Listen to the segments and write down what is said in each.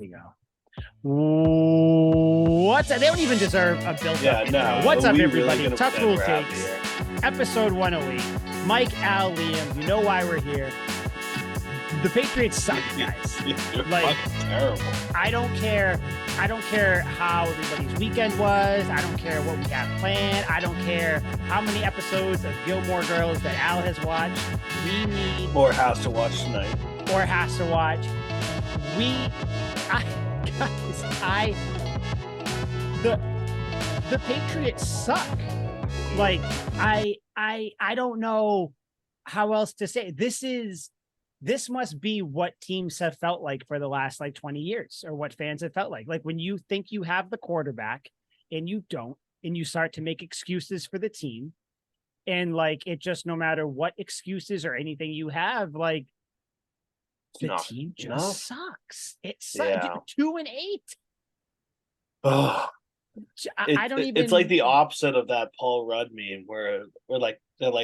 we go. What's up? They don't even deserve a build-up. What's up, everybody? Really Tough Rule Takes, episode 108. Mike, Al, Liam, you know why we're here. The Patriots suck, guys. You're like, terrible. I don't care how everybody's weekend was. I don't care what we have planned. I don't care how many episodes of Gilmore Girls that Al has watched. We need... Or has to watch tonight. Or has to watch. The Patriots suck. Like, I don't know how else to say. This must be what teams have felt like for the last 20 years, or what fans have felt like. Like when you think you have the quarterback and you don't, and you start to make excuses for the team. And it just, no matter what excuses or anything you have, the team just sucks. It sucks. Yeah. 2-8. Oh, I don't even. It's like the opposite of that Paul Rudd meme where they're like,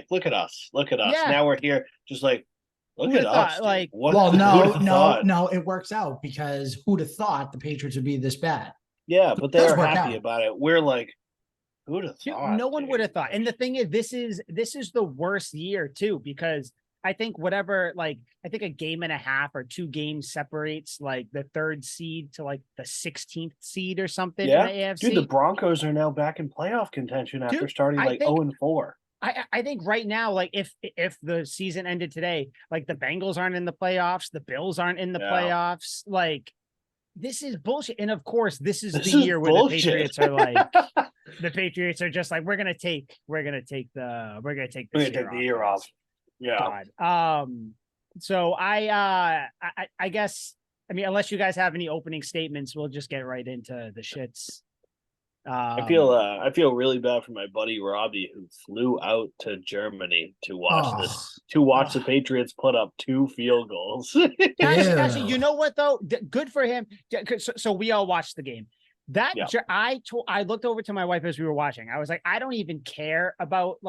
look at us. Yeah. Now we're here. Just look at us. No, it works out because who'd have thought the Patriots would be this bad? Yeah, but they're happy about it. We're like, who'd have thought? No one would have thought. And the thing is, this is the worst year too, because I think I think a game and a half or 2 games separates the 3rd seed to the 16th seed or something. Yeah, in the AFC. Dude, the Broncos are now back in playoff contention after starting 0-4. I think right now, if the season ended today, the Bengals aren't in the playoffs, the Bills aren't in the playoffs. This is bullshit. And of course, this is the year where the Patriots are the Patriots are just we're gonna take the year off. Yeah. God. So I guess, unless you guys have any opening statements, we'll just get right into the shits. I feel really bad for my buddy Robbie, who flew out to Germany to watch the Patriots put up 2 field goals. Actually, you know what though? Good for him. So we all watched the game. I looked over to my wife as we were watching. I was like, I don't even care about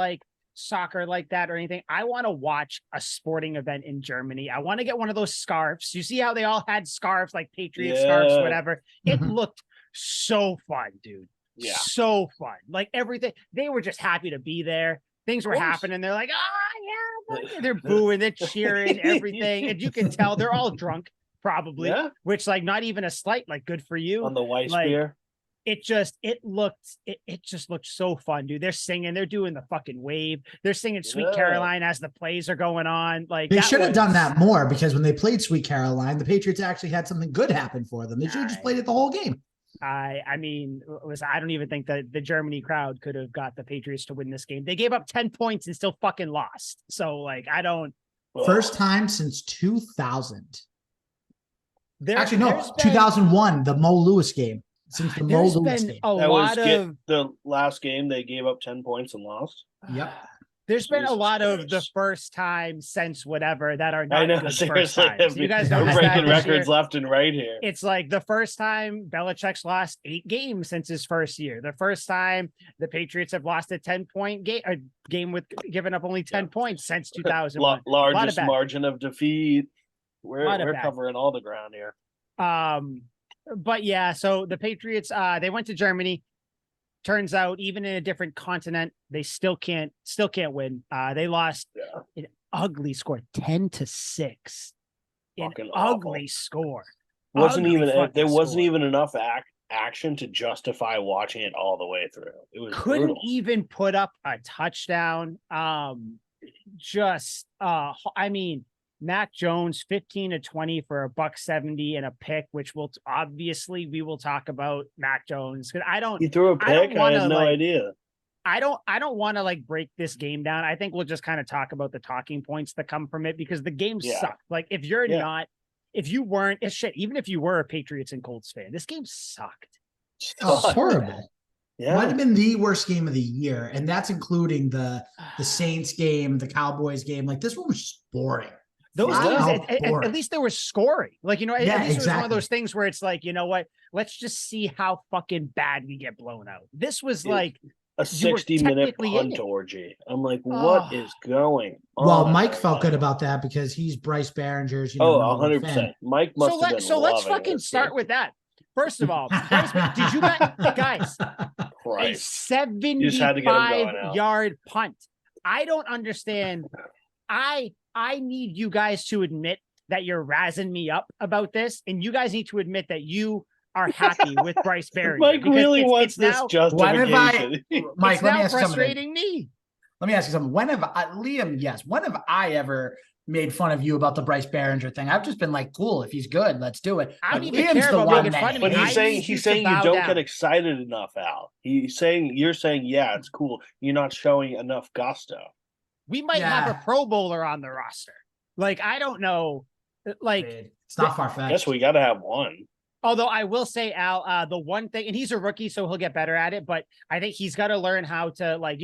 soccer like that or anything. I want to watch a sporting event in Germany. I want to get one of those scarves. You see how they all had scarves, Patriot scarves, whatever. It looked so fun, dude. Yeah. So fun. Everything. They were just happy to be there. Things were happening. They're like, yeah. They're booing, they're cheering, everything. And you can tell they're all drunk, probably. Yeah. Which, not even a slight, good for you. On the Weiss beer. It just looked so fun, dude. They're singing, they're doing the fucking wave. They're singing Sweet Caroline as the plays are going on. They should have done that more, because when they played Sweet Caroline, the Patriots actually had something good happen for them. They should have just played it the whole game. Listen, I don't even think that the Germany crowd could have got the Patriots to win this game. They gave up 10 points and still fucking lost. So I don't. First time since 2000. Actually, no, 2001, the Mo Lewis game. Since the Mo Lewis game. The last game they gave up 10 points and lost. Yep. There's been a lot of the first time since whatever that are not good first times. You guys know we're breaking records left and right here. It's the first time Belichick's lost 8 games since his first year. The first time the Patriots have lost a 10-point game with giving up only 10 points since 2001. Largest margin of defeat. We're covering all the ground here. But yeah, so the Patriots, they went to Germany. Turns out, even in a different continent, they still can't win. They lost an ugly score, 10-6. An ugly score. There wasn't even enough action to justify watching it all the way through. It was couldn't brutal. even put up a touchdown. Mac Jones, 15-20 for $170 and a pick, which we will talk about Mac Jones. Because he threw a pick. I had no idea. I don't want to break this game down. I think we'll just kind of talk about the talking points that come from it, because the game sucked. If you're even if you were a Patriots and Colts fan, this game sucked. Horrible. Yeah. Might have been the worst game of the year, and that's including the Saints game, the Cowboys game. This one was just boring. Those games, at least there was scoring. At least it was one of those things where it's you know what? Let's just see how fucking bad we get blown out. This was a 60-minute punt orgy. I'm like, what is going on? Well, Mike felt good about that because he's Bryce Behringer's, 100%. Mike must have been let's fucking start with that. First of all, did you guys a 75-yard punt? I don't understand. I need you guys to admit that you're razzing me up about this, and you guys need to admit that you are happy with Bryce Behringer. Mike really wants this justification. Mike, let me ask frustrating me. Let me ask you something. When have I ever made fun of you about the Bryce Behringer thing? I've just been like, cool, if he's good, let's do it. I don't even care about making fun of me. But he's saying you don't get excited enough, Al. You're saying, yeah, it's cool. You're not showing enough gusto. We might have a Pro Bowler on the roster. Like, I don't know. Like, it's not far fetched. I guess we got to have one. Although I will say, Al, the one thing, and he's a rookie, so he'll get better at it, but I think he's got to learn how to, like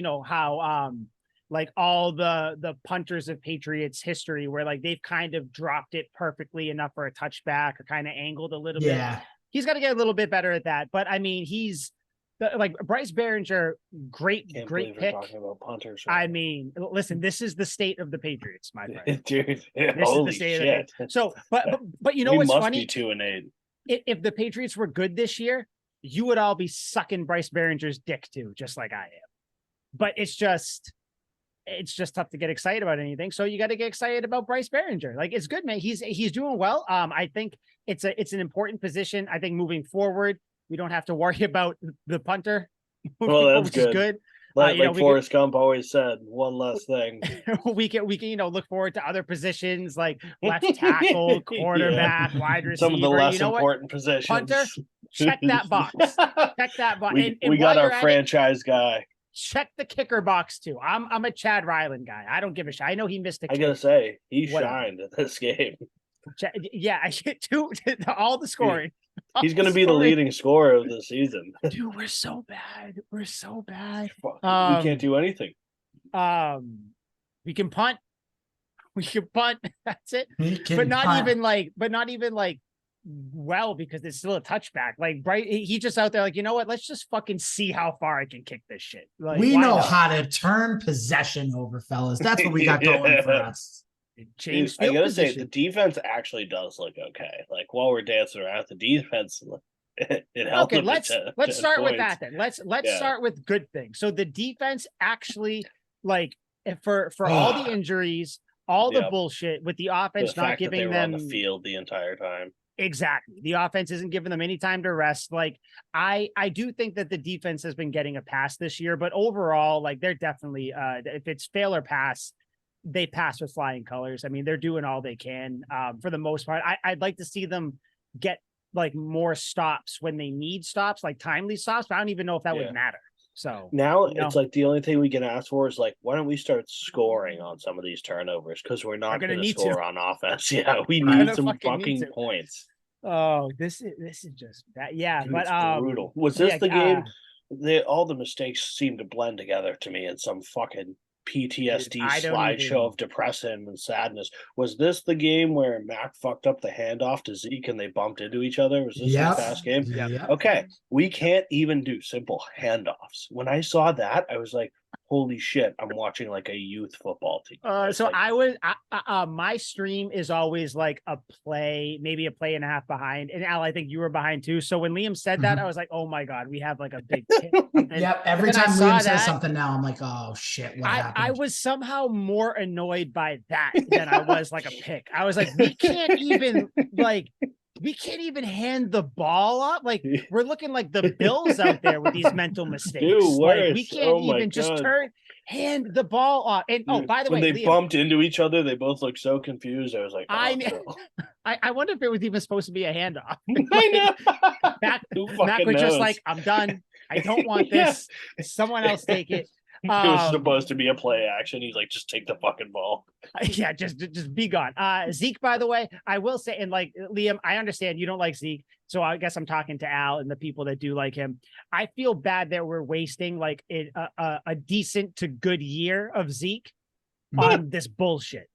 all the punters of Patriots history, where like they've kind of dropped it perfectly enough for a touchback or kind of angled a little bit. He's got to get a little bit better at that. But I mean, he's like Bryce Behringer, great pick. Talking about punters, right? I mean, listen, this is the state of the Patriots, my friend. Dude, this is the state of it. So, but you know what's funny? Be 2-8. If the Patriots were good this year, you would all be sucking Bryce Behringer's dick too, just like I am. But it's just tough to get excited about anything. So you got to get excited about Bryce Behringer. Like, it's good, man. He's doing well. I think it's an important position. I think moving forward, we don't have to worry about the punter. Well, that's which is good. Like Forrest Gump always said, one less thing. we can look forward to other positions like left tackle, quarterback, wide receiver. Some of the less important positions. Punter, check that box. Check that box. We got our franchise guy. Check the kicker box too. I'm a Chad Ryland guy. I don't give a shit. I know he missed a kick. I gotta say, he shined at this game. Yeah, I get all the scoring. He's going to be the leading scorer of the season. Dude, we're so bad. We're so bad. We can't do anything. We can punt. That's it. But not even like well, because it's still a touchback. Like, he just out there like, you know what? Let's just fucking see how far I can kick this shit. Like, we know how to turn possession over, fellas. That's what we got going for us. I gotta say, the defense actually does look okay. Like, while we're dancing around, the defense it helped. Okay, let's start with that then. Let's start with good things. So the defense actually, like, for all the injuries, all the bullshit with the offense not giving them on the field the entire time. Exactly. The offense isn't giving them any time to rest. Like, I do think that the defense has been getting a pass this year, but overall, like, they're definitely if it's fail or pass, they pass with flying colors. I mean, they're doing all they can for the most part. I'd like to see them get like more stops when they need stops, like timely stops, but I don't even know if that would matter. So now it's like the only thing we can ask for is like, why don't we start scoring on some of these turnovers? Because we're not going to score on offense. Yeah, we need some fucking points. Oh, this is just that. Yeah, dude, but brutal. Was this the game? All the mistakes seem to blend together to me in some fucking PTSD slideshow of depression and sadness. Was this the game where Mac fucked up the handoff to Zeke and they bumped into each other? Was this the fast game? Yep. Okay, we can't even do simple handoffs. When I saw that, I was like, holy shit, I'm watching like a youth football team. So like, my stream is always like maybe a play and a half behind. And Al, I think you were behind too. So when Liam said that, I was like, oh my God, we have like a big tip. Yep. Every time Liam says something now, I'm like, oh shit, what happened? I was somehow more annoyed by that than I was like a pick. I was like, we can't even hand the ball up. Like, we're looking like the Bills out there with these mental mistakes. Dude, like, we can't even just hand the ball off. And by the way, when they bumped into each other, they both looked so confused. I was like, I wonder if it was even supposed to be a handoff. I know. Mac was just like, I'm done. I don't want this. Someone else take it. It was supposed to be a play action. He's like, just take the fucking ball. Yeah, just be gone. Zeke, by the way, I will say, and like Liam, I understand you don't like Zeke, so I guess I'm talking to Al and the people that do like him. I feel bad that we're wasting like a decent to good year of Zeke on this bullshit.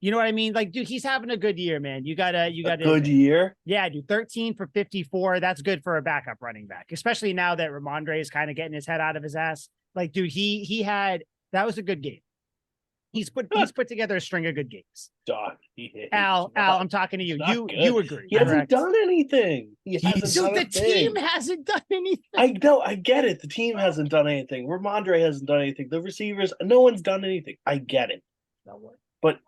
You know what I mean? Like, dude, he's having a good year, man. You gotta good year. Yeah, dude, 13 for 54. That's good for a backup running back, especially now that Ramondre is kind of getting his head out of his ass. Like, dude, that was a good game. He's put together a string of good games. Al, I'm talking to you. You agree? He hasn't done anything. The team hasn't done anything. I know. I get it. The team hasn't done anything. Ramondre hasn't done anything. The receivers, no one's done anything. I get it. But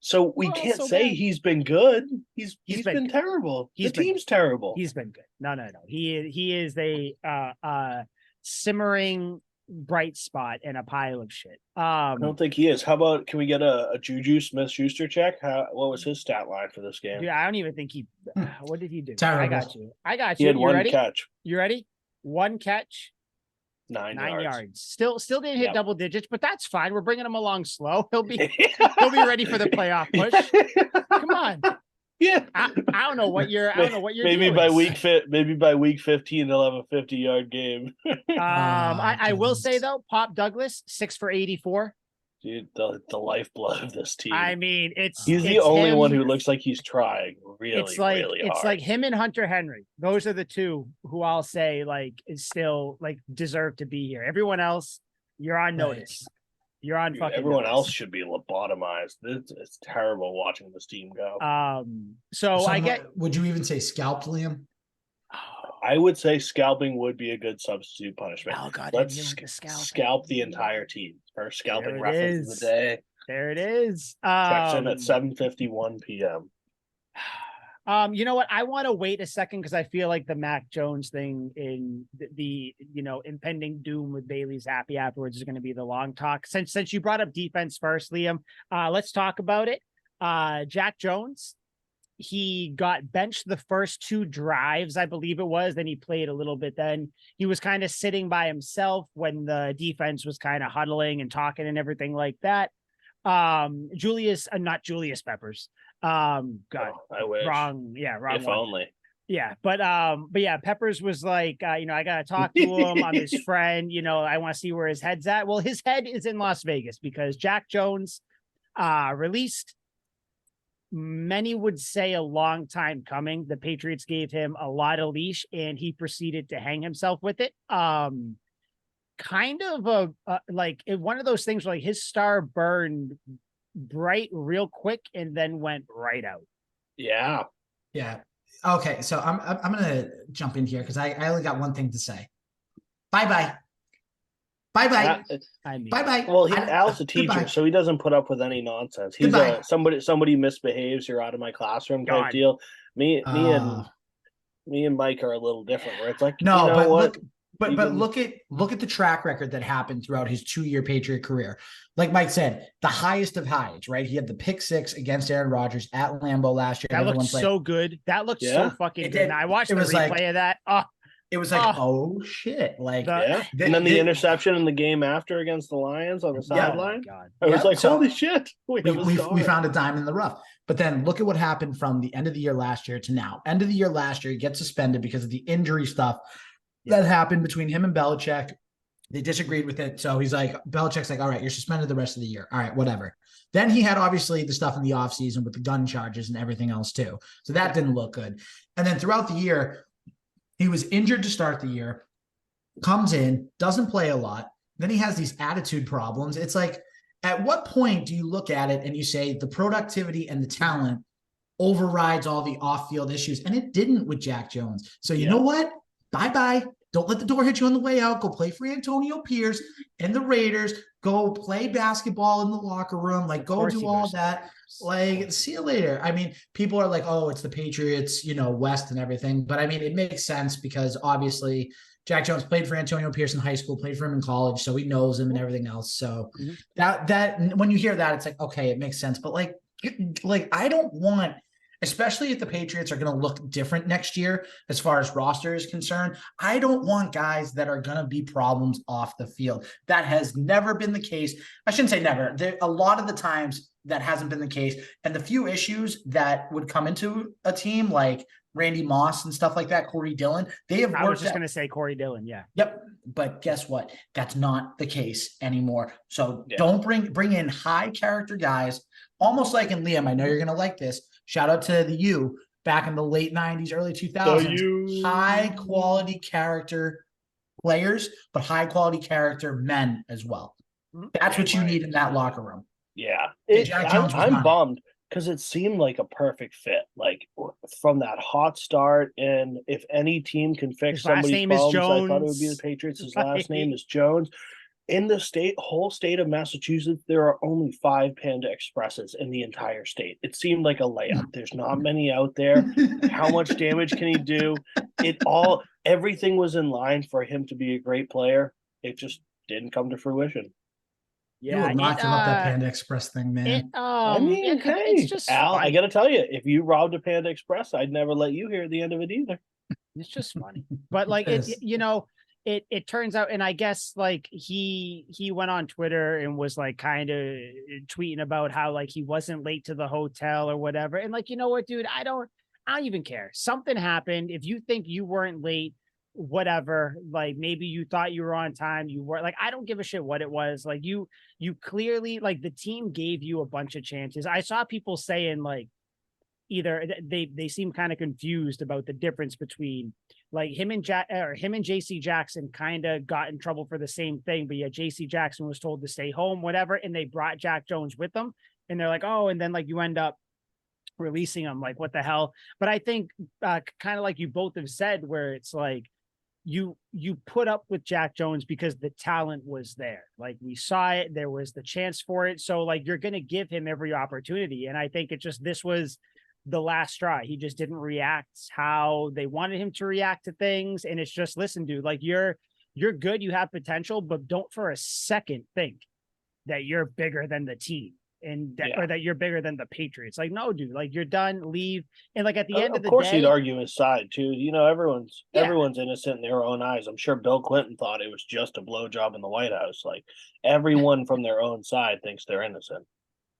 so we can't say he's been good. He's been terrible. The team's terrible. He's been good. No. He is a simmering bright spot in a pile of shit. I don't think he is. How about, can we get a Juju Smith-Schuster check? What was his stat line for this game? Dude, I don't even think what did he do? Terrible. I got you. He had one catch. You ready? One catch. 9 yards. Still didn't hit double digits, but that's fine. We're bringing him along slow. He'll be ready for the playoff push. Come on. Yeah, I don't know what you're. Maybe by week 15, they'll have a 50-yard game. I will say though, Pop Douglas 6 for 84. Dude, the lifeblood of this team. I mean, he's the only one who looks like he's trying really, really hard. It's like him and Hunter Henry. Those are the two who I'll say like is still like deserve to be here. Everyone else, you're on notice. You're on fucking. Everyone notice. Else should be lobotomized. It's terrible watching this team go. Would you even say scalped, Liam? I would say scalping would be a good substitute punishment. Oh God, let's scalp the entire team. First scalping reference of the day. There it is. Checks in at 7:51 p.m. You know what? I want to wait a second because I feel like the Mac Jones thing in the impending doom with Bailey Zappi afterwards is going to be the long talk. Since you brought up defense first, Liam, let's talk about it. Jack Jones, he got benched the first 2 drives, I believe it was. Then he played a little bit. Then he was kind of sitting by himself when the defense was kind of huddling and talking and everything like that. Not Julius Peppers. God, I wish. Wrong. If one. Only. Yeah, but yeah, Peppers was like, I gotta talk to him. I'm his friend. I want to see where his head's at. Well, his head is in Las Vegas because Jack Jones, released. Many would say a long time coming. The Patriots gave him a lot of leash, and he proceeded to hang himself with it. Kind of one of those things where like his star burned bright real quick and then went right out. Yeah. Okay, so I'm gonna jump in here because I only got one thing to say. Bye bye. Well, Al's a teacher, so he doesn't put up with any nonsense. He's somebody misbehaves, you're out of my classroom type deal. Me and Mike are a little different. Where it's like, look at the track record that happened throughout his 2-year Patriot career. Like Mike said, the highest of highs, right? He had the pick 6 against Aaron Rodgers at Lambeau last year. That looked so good. That looked so fucking good. And I watched the replay of that. It was like, oh shit. Like, and then the interception in the game after against the Lions on the sideline. I was like, holy shit. We found a diamond in the rough. But then look at what happened from the end of the year last year to now. End of the year last year, he gets suspended because of the injury stuff that happened between him and Belichick. They disagreed with it. So he's like, Belichick's like, all right, you're suspended the rest of the year. All right, whatever. Then he had obviously the stuff in the offseason with the gun charges and everything else too. So that didn't look good. And then throughout the year, he was injured to start the year, comes in, doesn't play a lot. Then he has these attitude problems. It's like, at what point do you look at it and you say the productivity and the talent overrides all the off-field issues? And it didn't with Jack Jones. So you know what? Bye-bye. Don't let the door hit you on the way out. Go play for Antonio Pierce and the Raiders. Go play basketball in the locker room. Like, go do all that. Like, see you later. I mean, people are like, oh, it's the Patriots, West and everything. But I mean, it makes sense because obviously Jack Jones played for Antonio Pierce in high school, played for him in college. So he knows him and everything else. So that when you hear that, it's like, okay, it makes sense. But like I don't want, especially if the Patriots are going to look different next year as far as roster is concerned, I don't want guys that are going to be problems off the field. That has never been the case. I shouldn't say never. A lot of the times that hasn't been the case. And the few issues that would come into a team like Randy Moss and stuff like that, Corey Dillon, they have worked. I was just going to say Corey Dillon, yeah. Yep. But guess what? That's not the case anymore. So don't bring in high character guys, almost like in Liam. I know you're going to like this. Shout out to the U back in the late 90s, early 2000s. High quality character players, but high quality character men as well. That's what you need in that locker room. Yeah. I'm bummed because it seemed like a perfect fit, like from that hot start. And if any team can fix somebody's problems, I thought it would be the Patriots. His last name is Jones. In the whole state of Massachusetts, there are only 5 Panda Expresses in the entire state. It seemed like a layup. There's not many out there. How much damage can he do? Everything was in line for him to be a great player. It just didn't come to fruition. Yeah, you would not give up that Panda Express thing, man. It's just Al, funny. I got to tell you, if you robbed a Panda Express, I'd never let you hear the end of it either. It's just funny. But like, it turns out, and I guess like he went on Twitter and was like kind of tweeting about how like he wasn't late to the hotel or whatever. And like, you know what, dude, I don't even care. Something happened. If you think you weren't late, whatever, like maybe you thought you were on time, you were like, I don't give a shit what it was. Like you clearly, like the team gave you a bunch of chances. I saw people saying like either they seem kind of confused about the difference between like him and JC Jackson kind of got in trouble for the same thing, but yeah, JC Jackson was told to stay home, whatever, and they brought Jack Jones with them, and they're like, oh, and then like you end up releasing him, like what the hell. But I think kind of like you both have said, where it's like you put up with Jack Jones because the talent was there. Like we saw it, there was the chance for it, so like you're gonna give him every opportunity. And I think this was the last straw. He just didn't react how they wanted him to react to things. And it's just, listen, dude, like you're good, you have potential, but don't for a second think that you're bigger than the team or that you're bigger than the Patriots. Like, no, dude, like you're done, leave. And like at the end of the day, of course he'd argue his side too. You know, everyone's innocent in their own eyes. I'm sure Bill Clinton thought it was just a blowjob in the White House. Like everyone from their own side thinks they're innocent.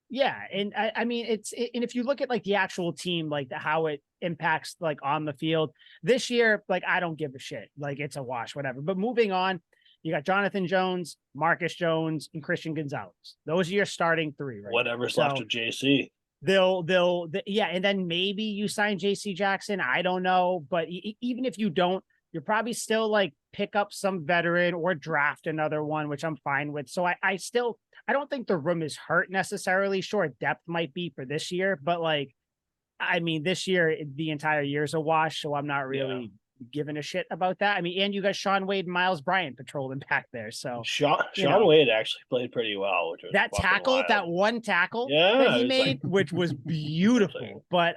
Yeah. And I mean, and if you look at like the actual team, like how it impacts like on the field this year, like I don't give a shit. Like it's a wash, whatever. But moving on, you got Jonathan Jones, Marcus Jones, and Christian Gonzalez. Those are your starting 3, right? Whatever's left of JC. And then maybe you sign JC Jackson. I don't know. But even if you don't, you're probably still like pick up some veteran or draft another one, which I'm fine with. So I don't think the room is hurt necessarily. Sure, depth might be for this year, but like, I mean, this year, the entire year's a wash. So I'm not really giving a shit about that. I mean, and you got Sean Wade and Miles Bryant patrolling back there. So Sean Wade actually played pretty well. Which was that one tackle that he made, which was beautiful. But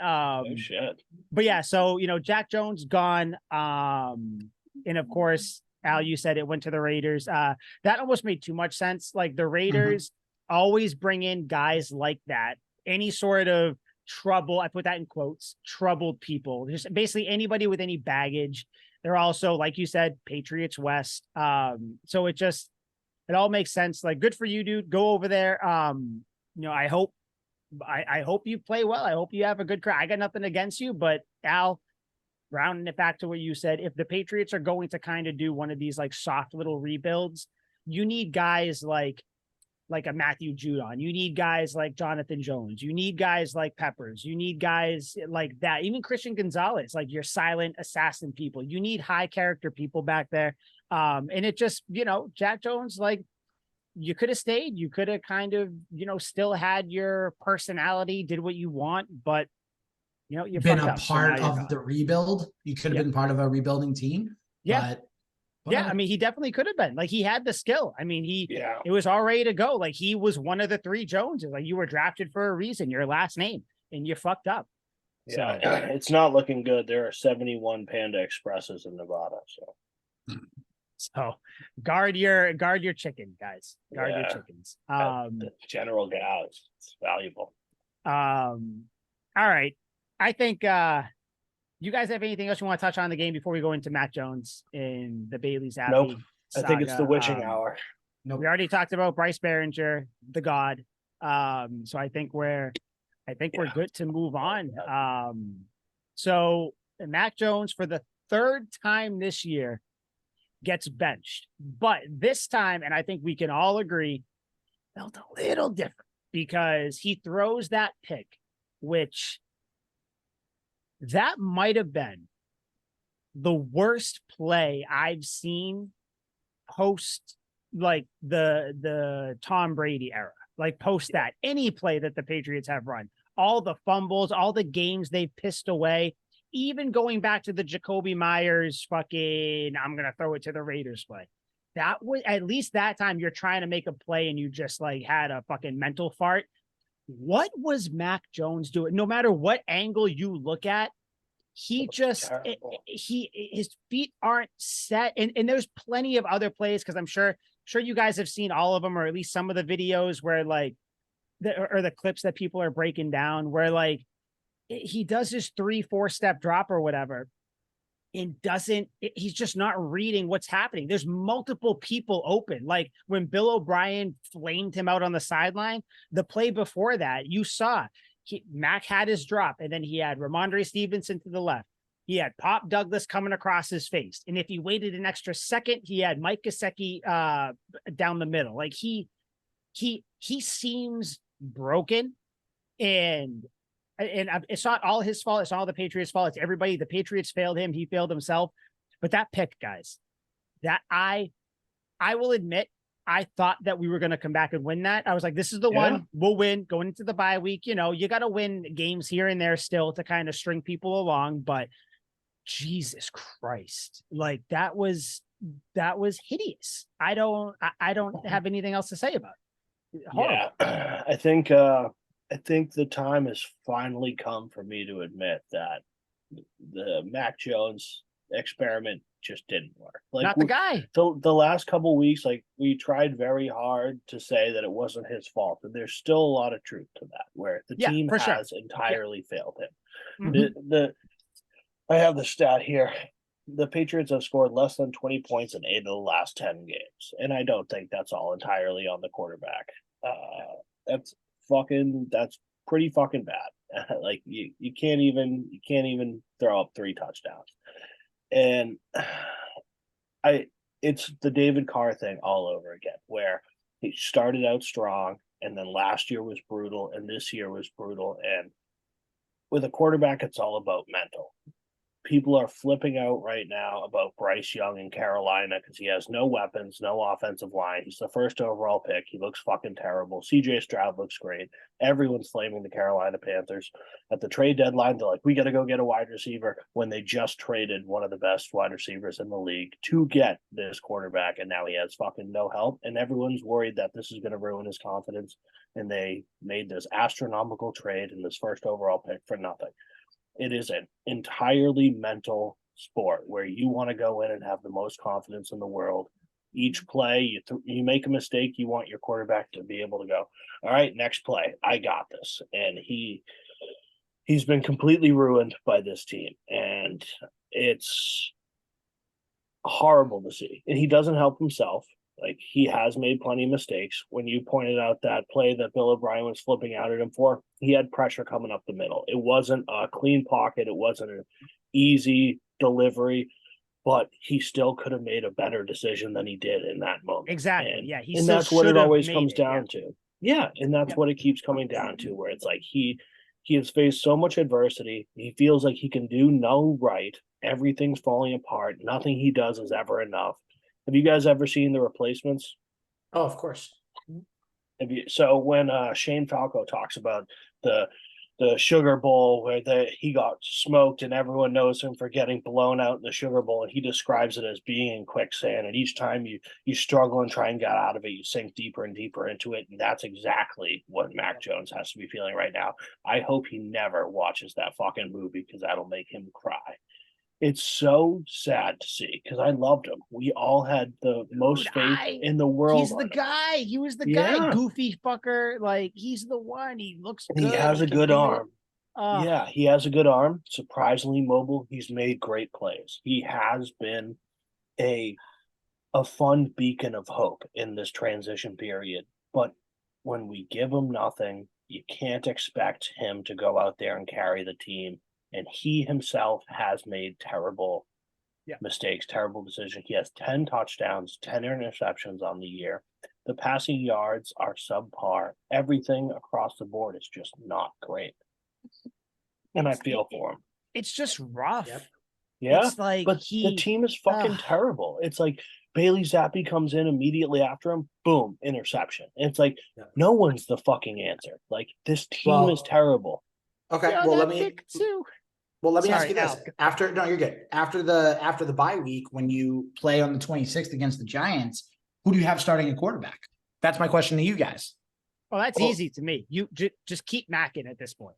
but yeah, so Jack Jones gone. And of course, Al, you said it went to the Raiders. That almost made too much sense. Like the Raiders always bring in guys like that. Any sort of trouble, I put that in quotes, troubled people. Just basically anybody with any baggage. They're also, like you said, Patriots West. So it all makes sense. Like, good for you, dude. Go over there. I hope you play well. I hope you have a good career. I got nothing against you, but Al, rounding it back to what you said, if the Patriots are going to kind of do one of these like soft little rebuilds, you need guys like a Matthew Judon. You need guys like Jonathan Jones. You need guys like Peppers. You need guys like that. Even Christian Gonzalez, like your silent assassin people. You need high character people back there. And it just, Jack Jones, like you could have stayed. You could have kind of, still had your personality, did what you want, but you've been a part of the rebuild. You could have been part of a rebuilding team. Yeah. Yeah, I mean, he definitely could have been. Like, he had the skill. I mean, it was all ready to go. Like, he was one of the 3 Joneses. Like, you were drafted for a reason, your last name, and you fucked up. Yeah, it's not looking good. There are 71 Panda Expresses in Nevada. So guard your chicken, guys. Guard your chickens. The general gal, it's valuable. All right. I think you guys have anything else you want to touch on in the game before we go into Mac Jones in the Bailey Zappi? Nope. I think it's the witching hour. Nope. We already talked about Bryce Behringer, the God. So I think we're good to move on. So Mac Jones, for the 3rd time this year, gets benched. But this time, and I think we can all agree, felt a little different because he throws that pick, which that might have been the worst play I've seen post like the Tom Brady era, like post that, any play that the Patriots have run, all the fumbles, all the games they've pissed away, even going back to the Jacoby Myers fucking, I'm going to throw it to the Raiders play. That was, at least that time you're trying to make a play and you just like had a fucking mental fart. What was Mac Jones doing? No matter what angle you look at, he just his feet aren't set. And there's plenty of other plays, because I'm sure you guys have seen all of them, or at least some of the videos where like the clips that people are breaking down, where like he does his 3-4 step drop or whatever, and he's just not reading what's happening. There's multiple people open. Like when Bill O'Brien flamed him out on the sideline, the play before that, you saw Mac had his drop, and then he had Ramondre Stevenson to the left. He had Pop Douglas coming across his face. And if he waited an extra second, he had Mike Gesicki down the middle. Like he seems broken, and it's not all his fault. It's all the Patriots' fault. It's everybody. The Patriots failed him. He failed himself. But that pick, guys, that I will admit, I thought that we were going to come back and win that. I was like, this is the one we'll win going into the bye week. You know, you got to win games here and there still to kind of string people along. But Jesus Christ, like that was hideous. I don't have anything else to say about it. Horrible. Yeah, I think the time has finally come for me to admit that the Mac Jones experiment just didn't work. Like, not the guy. The last couple of weeks, like we tried very hard to say that it wasn't his fault, and there's still a lot of truth to that, where the team has entirely failed him. Mm-hmm. I have the stat here. The Patriots have scored less than 20 points in 8 of the last 10 games, and I don't think that's all entirely on the quarterback. That's pretty fucking bad. Like you can't even throw up 3 touchdowns. And it's the David Carr thing all over again, where he started out strong, and then last year was brutal, and this year was brutal. And with a quarterback, it's all about mental. People are flipping out right now about Bryce Young in Carolina because he has no weapons, no offensive line. He's the first overall pick. He looks fucking terrible. CJ Stroud looks great. Everyone's flaming the Carolina Panthers. At the trade deadline, they're like, we got to go get a wide receiver, when they just traded one of the best wide receivers in the league to get this quarterback, and now he has fucking no help. And everyone's worried that this is going to ruin his confidence, and they made this astronomical trade in this first overall pick for nothing. It is an entirely mental sport where you want to go in and have the most confidence in the world. Each play, you make a mistake, you want your quarterback to be able to go, all right, next play, I got this. And he's been completely ruined by this team, and it's horrible to see. And he doesn't help himself. Like, he has made plenty of mistakes. When you pointed out that play that Bill O'Brien was flipping out at him for, he had pressure coming up the middle. It wasn't a clean pocket. It wasn't an easy delivery, but he still could have made a better decision than he did in that moment. Exactly. And that's what it always comes down to. Yeah. And that's what it keeps coming down to, where it's like he has faced so much adversity. He feels like he can do no right. Everything's falling apart. Nothing he does is ever enough. Have you guys ever seen The Replacements? Oh, of course. So when Shane Falco talks about the Sugar Bowl, where he got smoked and everyone knows him for getting blown out in the Sugar Bowl, and he describes it as being in quicksand, and each time you struggle and try and get out of it, you sink deeper and deeper into it, and that's exactly what Mac Jones has to be feeling right now. I hope he never watches that fucking movie, because that'll make him cry. It's so sad to see, because I loved him. We all had the most faith in the world. He's the guy. He was the guy. Goofy fucker. Like, he's the one. He looks good. He has a good arm. Yeah, he has a good arm. Surprisingly mobile. He's made great plays. He has been a fun beacon of hope in this transition period. But when we give him nothing, you can't expect him to go out there and carry the team. And he himself has made terrible mistakes, terrible decisions. He has 10 touchdowns, 10 interceptions on the year. The passing yards are subpar. Everything across the board is just not great. And I feel for him. It's just rough. Yeah, it's like but the team is fucking terrible. It's like Bailey Zappi comes in immediately after him. Boom, interception. And it's like, no one's the fucking answer. Like, this team is terrible. Okay, well, let me ask you this. You're good. After the bye week, when you play on the 26th against the Giants, who do you have starting at quarterback? That's my question to you guys. Well, that's easy to me. You just keep Mackin at this point.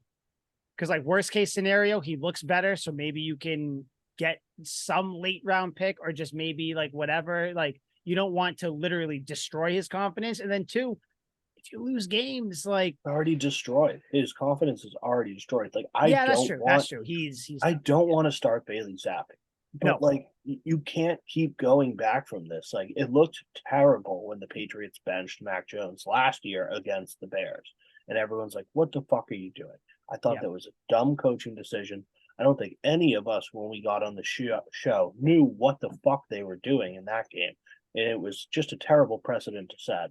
Because, like, worst case scenario, he looks better. So maybe you can get some late round pick, or just maybe like whatever. Like, you don't want to literally destroy his confidence. And then 2, if you lose games, like, already destroyed. His confidence is already destroyed. Like, that's true. That's true. I don't want to start Bailey Zappi. But like, you can't keep going back from this. Like, it looked terrible when the Patriots benched Mac Jones last year against the Bears. And everyone's like, what the fuck are you doing? I thought that was a dumb coaching decision. I don't think any of us, when we got on the show, knew what the fuck they were doing in that game. And it was just a terrible precedent to set.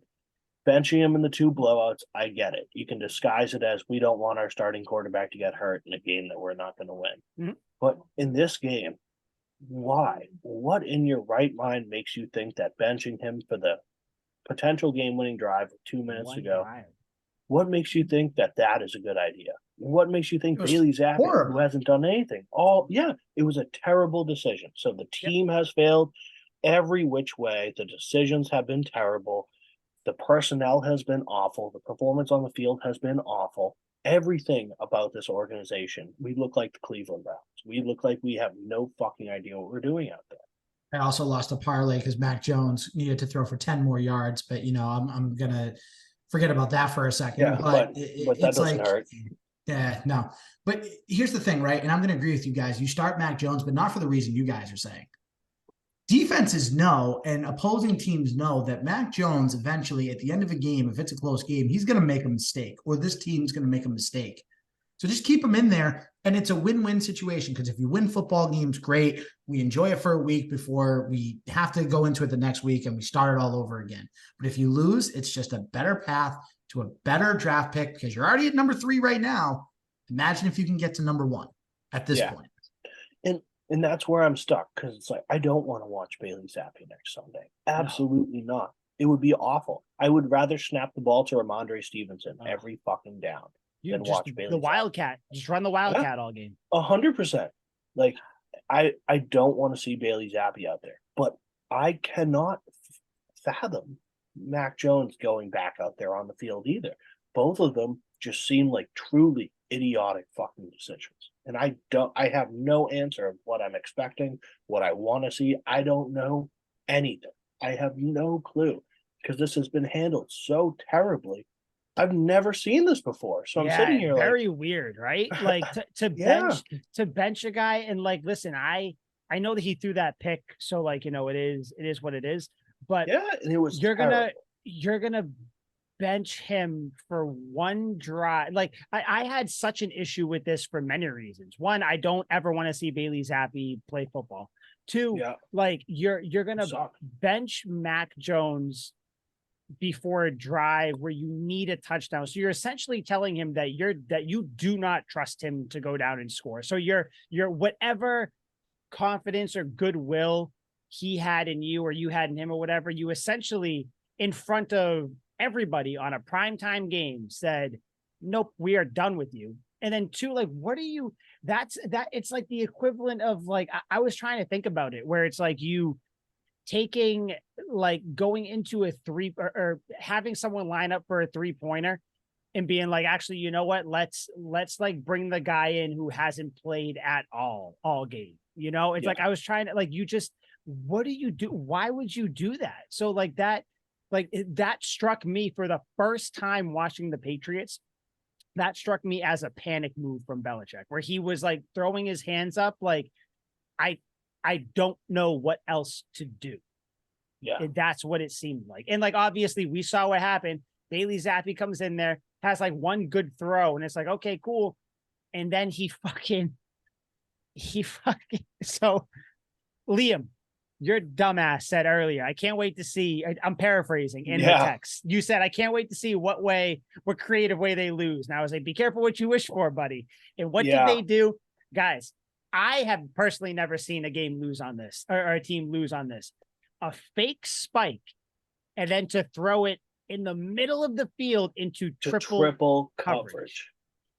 Benching him in the 2 blowouts, I get it. You can disguise it as we don't want our starting quarterback to get hurt in a game that we're not going to win. Mm-hmm. But in this game, why? What in your right mind makes you think that benching him for the potential game-winning drive 2 minutes ago, what makes you think that that is a good idea? What makes you think Bailey Zappi, who hasn't done anything? It was a terrible decision. So the team has failed every which way. The decisions have been terrible. The personnel has been awful. The performance on the field has been awful. Everything about this organization, we look like the Cleveland Browns. We look like we have no fucking idea what we're doing out there. I also lost a parlay because Mac Jones needed to throw for 10 more yards, but I'm gonna forget about that for a second. Yeah, but that doesn't hurt. Yeah, no. But here's the thing, right? And I'm gonna agree with you guys. You start Mac Jones, but not for the reason you guys are saying. Defenses know, and opposing teams know, that Mac Jones eventually, at the end of a game, if it's a close game, he's going to make a mistake, or this team's going to make a mistake. So just keep him in there, and it's a win-win situation, because if you win football games, great. We enjoy it for a week before we have to go into it the next week, and we start it all over again. But if you lose, it's just a better path to a better draft pick, because you're already at number 3 right now. Imagine if you can get to number 1 at this point. And that's where I'm stuck, because it's like, I don't want to watch Bailey Zappi next Sunday. Absolutely not. It would be awful. I would rather snap the ball to Ramondre Stevenson every fucking down than watch Bailey the Wildcat. Just run the Wildcat all game. 100%. Like, I don't want to see Bailey Zappi out there, but I cannot fathom Mac Jones going back out there on the field either. Both of them just seem like truly idiotic fucking decisions. And I have no answer of what I'm expecting, what I want to see. I don't know anything. I have no clue, because this has been handled so terribly. I've never seen this before. So I'm sitting here very weird, right? Like to bench a guy, and like, listen, I know that he threw that pick. So like, it is what it is, but and it was you're gonna bench him for one drive. Like, I had such an issue with this for many reasons. One, I don't ever want to see Bailey Zappi play football. 2, like, you're gonna bench Mac Jones before a drive where you need a touchdown. So you're essentially telling him that you do not trust him to go down and score. So your whatever confidence or goodwill he had in you, or you had in him, or whatever, you essentially, in front of everybody on a primetime game, said, nope, we are done with you. And then 2, like, what are you, it's like the equivalent of, like, I was trying to think about it, where it's like you taking, like, going into a 3 or having someone line up for a 3-pointer and being like, actually, you know what, let's like bring the guy in who hasn't played at all game. It's like, I was trying to, like, what do you do? Why would you do that? So like that struck me for the first time watching the Patriots. That struck me as a panic move from Belichick, where he was like throwing his hands up, like, I don't know what else to do. Yeah. And that's what it seemed like. And like, obviously we saw what happened. Bailey Zappi comes in there, has like one good throw, and it's like, okay, cool. And then he fucking, so Liam, your dumbass said earlier, I can't wait to see, I'm paraphrasing in the text. You said, I can't wait to see what creative way they lose. Now I was like, be careful what you wish for, buddy. And what did they do? Guys, I have personally never seen a game lose on this, or a team lose on this. a fake spike and then to throw it in the middle of the field into triple coverage.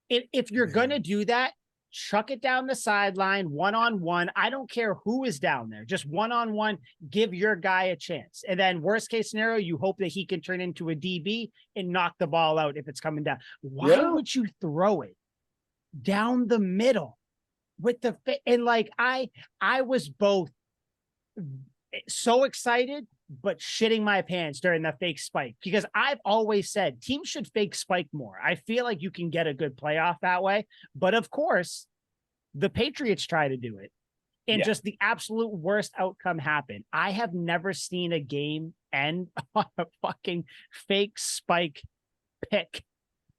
If you're going to do that, chuck it down the sideline, one-on-one. I don't care who is down there. Just one-on-one, give your guy a chance. And then worst case scenario, you hope that he can turn into a DB and knock the ball out if it's coming down. Why would you throw it down the middle with the and like I was both so excited but shitting my pants during the fake spike, because I've always said teams should fake spike more. I feel like you can get a good playoff that way. But of course, the Patriots try to do it. And just the absolute worst outcome happened. I have never seen a game end on a fucking fake spike pick.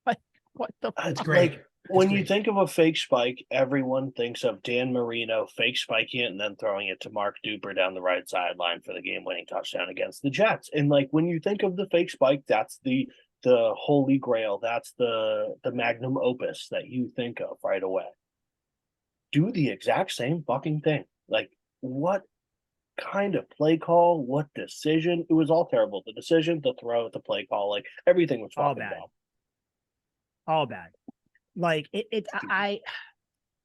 Like, what the fuck? It's great. Like, when you think of a fake spike, everyone thinks of Dan Marino fake spiking it and then throwing it to Mark Duper down the right sideline for the game-winning touchdown against the Jets. And like when you think of the fake spike, that's the holy grail. That's the magnum opus that you think of right away. Do the exact same fucking thing. Like, what kind of play call? What decision? It was all terrible. The decision, the throw, the play call, like everything was all bad. All bad. Like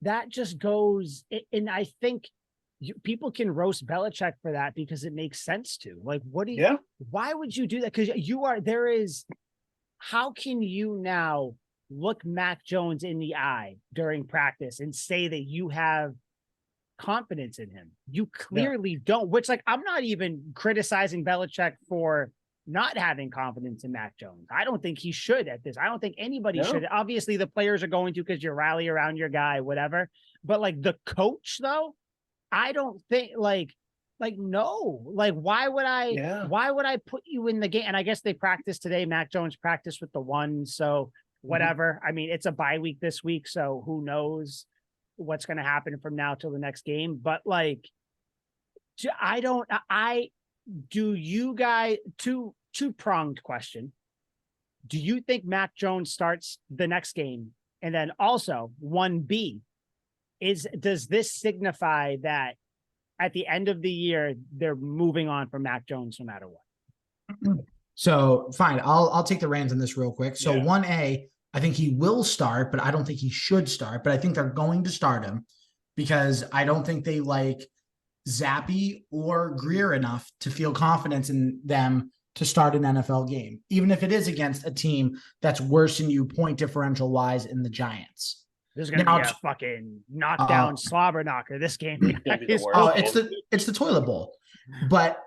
that just goes, and I think people can roast Belichick for that because it makes sense to. Like, why would you do that? Because how can you now look Mac Jones in the eye during practice and say that you have confidence in him? You clearly don't, which, like, I'm not even criticizing Belichick for not having confidence in Mac Jones. I don't think he should at this. I don't think anybody should. Obviously, the players are going to because you rally around your guy, whatever. But like the coach, though, I don't think no. Like, why would I put you in the game? And I guess they practiced today. Mac Jones practiced with the one, so whatever. I mean, it's a bye week this week, so who knows what's going to happen from now till the next game. But like, do you guys, two-pronged question. Do you think Mac Jones starts the next game? And then also 1B, does this signify that at the end of the year, they're moving on from Mac Jones no matter what? So fine. I'll take the reins on this real quick. So 1A, I think he will start, but I don't think he should start, but I think they're going to start him because I don't think they like Zappe or Greer enough to feel confidence in them to start an NFL game, even if it is against a team that's worse than you point differential wise in the Giants. There's going to be a fucking knockdown slobber knocker this game. It's the toilet bowl. But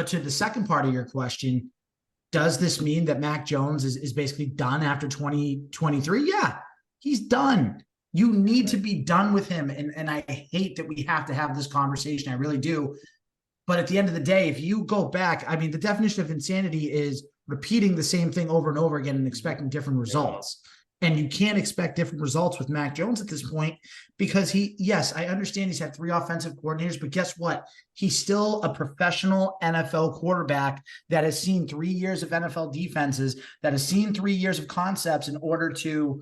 to the second part of your question, does this mean that Mac Jones is basically done after 2023? Yeah, he's done. You need to be done with him. And I hate that we have to have this conversation. I really do. But at the end of the day, if you go back, I mean, the definition of insanity is repeating the same thing over and over again and expecting different results. And you can't expect different results with Mac Jones at this point because I understand he's had 3 offensive coordinators, but guess what? He's still a professional NFL quarterback that has seen 3 years of NFL defenses, that has seen 3 years of concepts in order to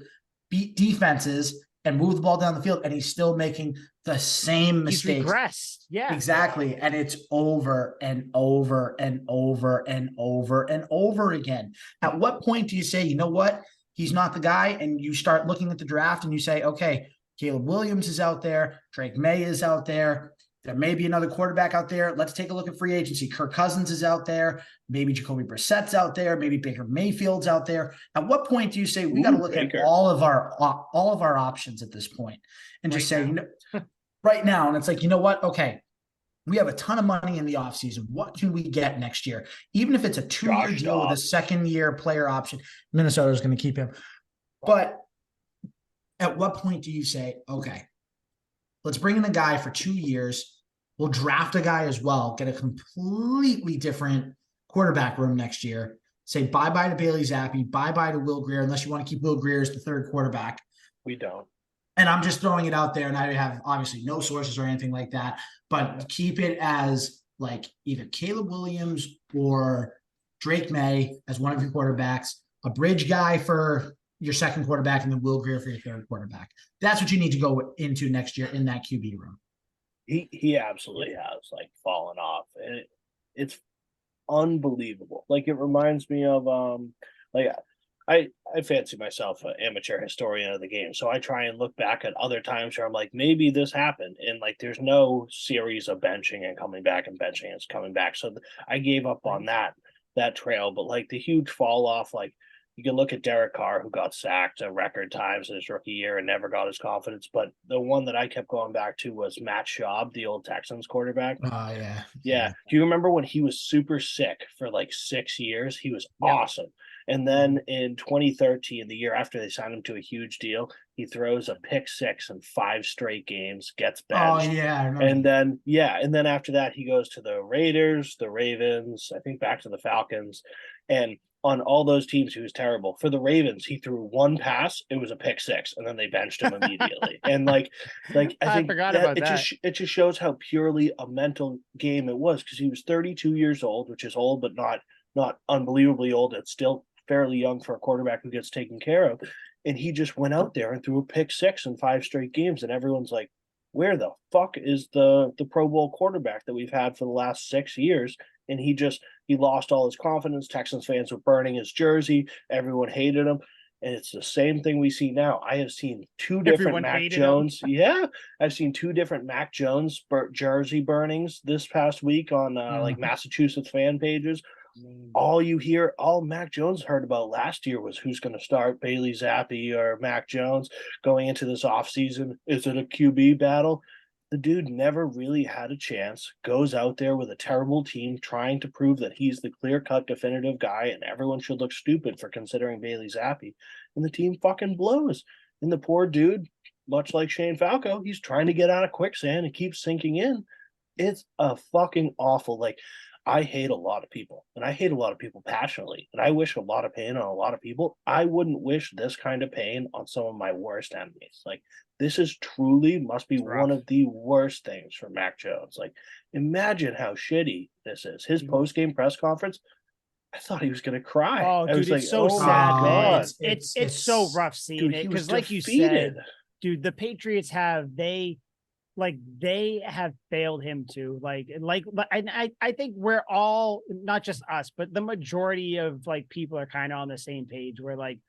beat defenses and move the ball down the field, and he's still making the same mistakes. He's regressed. Yeah, exactly. And it's over and over and over and over and over again. At what point do you say, you know what? He's not the guy, and you start looking at the draft and you say, okay, Caleb Williams is out there. Drake May is out there. There may be another quarterback out there. Let's take a look at free agency. Kirk Cousins is out there. Maybe Jacoby Brissett's out there. Maybe Baker Mayfield's out there. At what point do you say we got to look at all of our options at this point and just say, right now? And it's like, you know what? Okay, we have a ton of money in the offseason. What can we get next year? Even if it's a 2-year deal with a second-year player option, Minnesota's going to keep him. But at what point do you say, okay, let's bring in a guy for 2 years. We'll draft a guy as well, get a completely different quarterback room next year. Say bye-bye to Bailey Zappe, bye-bye to Will Grier, unless you want to keep Will Grier as the third quarterback. We don't. And I'm just throwing it out there, and I have obviously no sources or anything like that, but keep it as like either Caleb Williams or Drake May as one of your quarterbacks, a bridge guy for your second quarterback, and then Will Grier for your third quarterback. That's what you need to go into next year in that QB room. He absolutely has like fallen off. And unbelievable. Like it reminds me of like I fancy myself an amateur historian of the game, so I try and look back at other times where I'm like, maybe this happened, and like there's no series of benching and coming back and benching and coming back. So I gave up on that trail, but like the huge fall off, like you can look at Derek Carr, who got sacked at record times in his rookie year and never got his confidence. But the one that I kept going back to was Matt Schaub, the old Texans quarterback. Oh, yeah. Yeah. Do you remember when he was super sick for like 6 years? He was awesome. And then in 2013, the year after they signed him to a huge deal, he throws a pick six in 5 straight games, gets benched. Oh, yeah. I remember. And then after that, he goes to the Raiders, the Ravens, I think back to the Falcons. And on all those teams, he was terrible. For the Ravens, he threw one pass, it was a pick six, and then they benched him immediately. And I think forgot about that. It just shows how purely a mental game it was, because he was 32 years old, which is old, but not unbelievably old. It's still fairly young for a quarterback who gets taken care of. And he just went out there and threw a pick six in 5 straight games, and everyone's like, where the fuck is the Pro Bowl quarterback that we've had for the last 6 years? And he lost all his confidence. Texans fans were burning his jersey. Everyone hated him. And it's the same thing we see now. I have seen 2 different Mac Jones. Yeah. I've seen 2 different Mac Jones jersey burnings this past week on like Massachusetts fan pages. All Mac Jones heard about last year was who's going to start, Bailey Zappi or Mac Jones going into this offseason. Is it a QB battle? The dude never really had a chance, goes out there with a terrible team trying to prove that he's the clear-cut definitive guy and everyone should look stupid for considering Bailey Zappi. And the team fucking blows. And the poor dude, much like Shane Falco, he's trying to get out of quicksand and keeps sinking in. It's a fucking awful, like, I hate a lot of people, and I hate a lot of people passionately, and I wish a lot of pain on a lot of people. I wouldn't wish this kind of pain on some of my worst enemies. Like, this is truly must be one of the worst things for Mac Jones. Like, imagine how shitty this is. His post-game press conference, I thought he was going to cry. Oh, dude, it's so sad, man. It's so rough seeing it, because like you said, dude, the Patriots have failed him too. I think we're all, not just us, but the majority of like people are kind of on the same page where like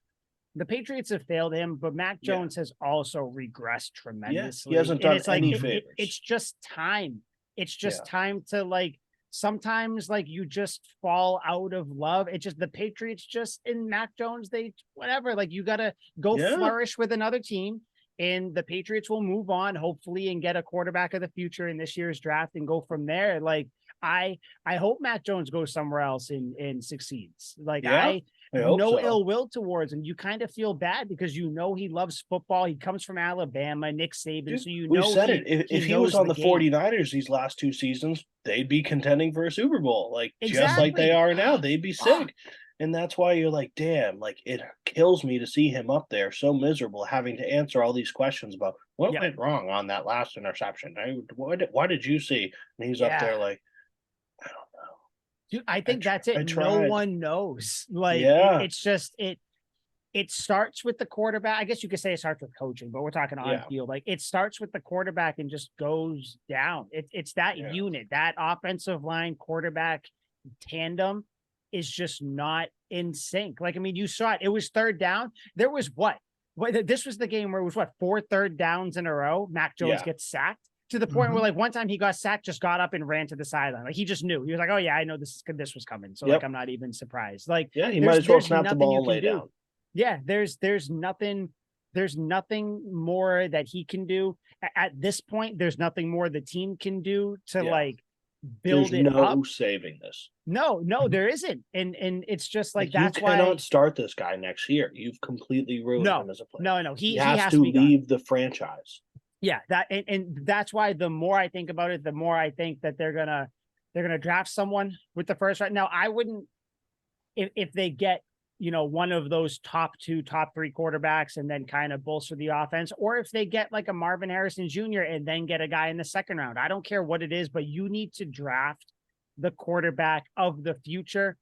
the Patriots have failed him, but Mac Jones has also regressed tremendously. He hasn't done any favors. It's just time. It's just time to like, sometimes like you just fall out of love. It's just the Patriots just in Mac Jones, you got to go flourish with another team. And the Patriots will move on, hopefully, and get a quarterback of the future in this year's draft and go from there. Like, I hope Mac Jones goes somewhere else and succeeds. Like, I no ill will towards him. You kind of feel bad because you know he loves football. He comes from Alabama, Nick Saban. Dude, so you know we said it. If he was on the 49ers these last 2 seasons, they'd be contending for a Super Bowl. Like, just like they are now. They'd be sick. And that's why you're like, damn, like it kills me to see him up there so miserable, having to answer all these questions about what went wrong on that last interception. Why did you see? And he's up there like, I don't know. Dude, I think that's it. No one knows. Like, it's just, it starts with the quarterback. I guess you could say it starts with coaching, but we're talking on field. Like, it starts with the quarterback and just goes down. It's that unit, that offensive line quarterback tandem is just not in sync. Like, I mean, you saw it. It was 3rd down. There was this was the game where it was 4 third downs in a row. Mac Jones gets sacked to the point where like one time he got sacked, just got up and ran to the sideline. Like, he just knew. He was like, oh yeah, I know this was coming. So like, I'm not even surprised. Like, he might as well snap the ball and lay down. Yeah. There's nothing more that he can do at this point. There's nothing more the team can do to like build There's it up. Saving this. No, there isn't. And it's just like that's why you cannot start this guy next year. You've completely ruined him as a player. No. He has to leave the franchise. Yeah, and that's why the more I think about it, the more I think that they're gonna draft someone with the first right. Now, I wouldn't if they get one of those top 2, top 3 quarterbacks and then kind of bolster the offense, or if they get like a Marvin Harrison Jr. and then get a guy in the 2nd round. I don't care what it is, but you need to draft the quarterback of the future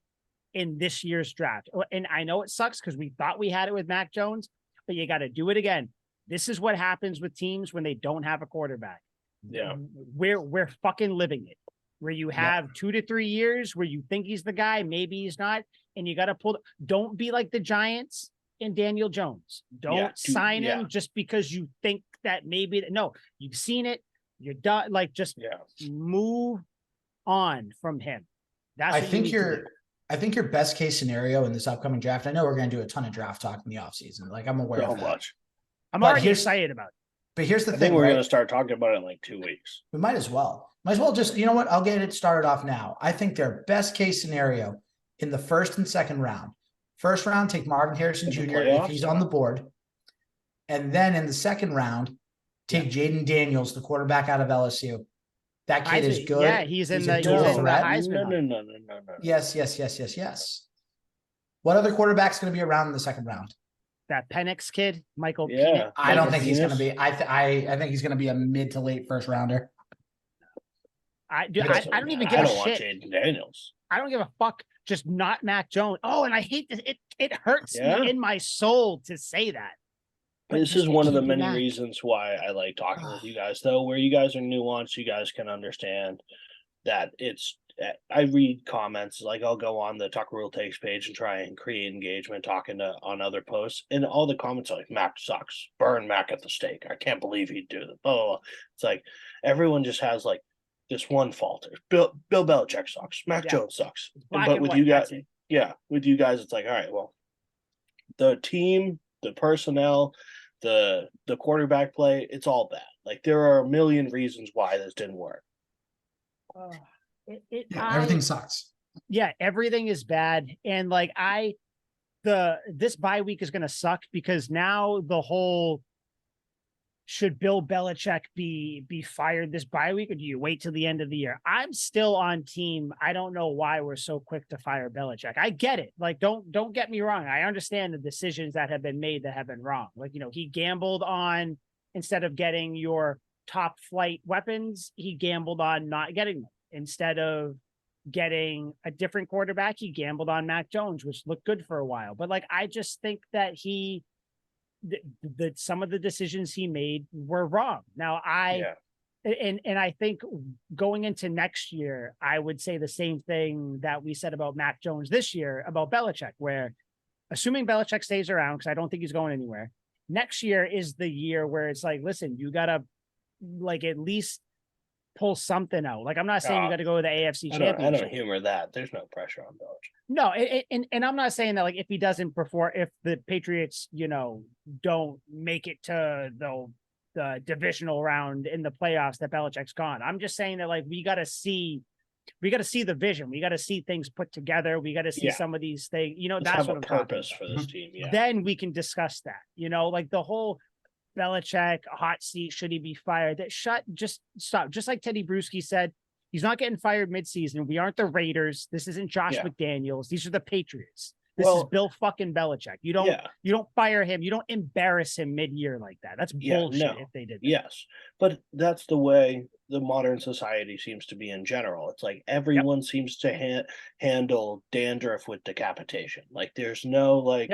in this year's draft. And I know it sucks because we thought we had it with Mac Jones, but you got to do it again. This is what happens with teams when they don't have a quarterback. Yeah. We're fucking living it. where you have 2 to 3 years where you think he's the guy, maybe he's not, and you got to pull. Don't be like the Giants and Daniel Jones. Don't sign him just because you think that maybe. No, you've seen it. You're done. Like, just move on from him. That's I think your best case scenario in this upcoming draft. I know we're going to do a ton of draft talk in the offseason. Like, I'm aware of that. Much. I'm already excited about it. But here's the thing. I think we're going to start talking about it in like 2 weeks. We might as well. Just, you know what? I'll get it started off now. I think their best case scenario in the first and second round. First round, take Marvin Harrison Jr. if he's on the board. And then in the second round, take Jaden Daniels, the quarterback out of LSU. That kid is good. Yeah, he's in the Heisman. No. Yes. What other quarterback's going to be around in the second round? That Penix kid, Michael. Yeah, I don't think he's going to be. I think he's going to be a mid to late first rounder. I don't even give a shit. Want Jaden Daniels. I don't give a fuck. Just not Mac Jones. Oh, and I hate this. It hurts me in my soul to say that. This is one of the many reasons why I like talking with you guys, though, where you guys are nuanced. You guys can understand that it's. I read comments, like I'll go on the Tucker Rule Takes page and try and create engagement talking on other posts, and all the comments are like, Mac sucks, burn Mac at the stake. I can't believe he'd do that. Oh, it's like everyone just has like this one falter. Bill Belichick sucks. Mac Jones sucks. But with you guys, with you guys, it's like, all right, well, the team, the personnel, the quarterback play, it's all bad. Like, there are a million reasons why this didn't work. Everything sucks. Yeah, everything is bad. And like this bye week is gonna suck because now the whole should Bill Belichick be fired this bye week, or do you wait till the end of the year? I'm still on team. I don't know why we're so quick to fire Belichick. I get it. Like, don't get me wrong. I understand the decisions that have been made that have been wrong. Like, he gambled on, instead of getting your top flight weapons, he gambled on not getting them. Instead of getting a different quarterback, he gambled on Mac Jones, which looked good for a while. But like, I just think that that some of the decisions he made were wrong. Now, and I think going into next year, I would say the same thing that we said about Mac Jones this year about Belichick, where assuming Belichick stays around, because I don't think he's going anywhere, next year is the year where it's like, listen, you gotta like at least pull something out. Like, I'm not saying you got to go to the AFC Championship. I don't humor that. There's no pressure on Belichick. No, and I'm not saying that, like, if he doesn't perform, if the Patriots, don't make it to the divisional round in the playoffs, that Belichick's gone. I'm just saying that, like, we got to see the vision. We got to see things put together. We got to see some of these things. That's what I'm purpose for this team. Yeah. Then we can discuss that. Like the whole Belichick hot seat, should he be fired? Just stop. Just like Teddy Bruschi said, he's not getting fired midseason. We aren't the Raiders. This isn't Josh McDaniels. These are the Patriots. This is Bill fucking Belichick. You don't fire him. You don't embarrass him mid-year like that. That's bullshit if they did that. Yes, but that's the way the modern society seems to be in general. It's like everyone seems to handle dandruff with decapitation. Like, there's no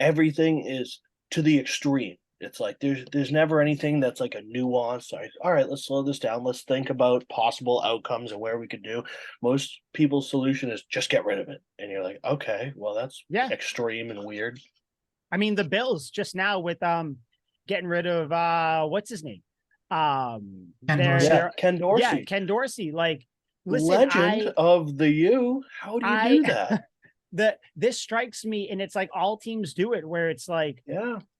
everything is to the extreme. It's like there's never anything that's like a nuance. Like, all right, let's slow this down. Let's think about possible outcomes and where we could do. Most people's solution is just get rid of it. And you're like, okay, well, that's extreme and weird. I mean, the Bills just now with getting rid of what's his name? Ken Dorsey. Yeah, Ken Dorsey. Like, listen, legend of the U. How do you do that? This strikes me, and it's like all teams do it, where it's like,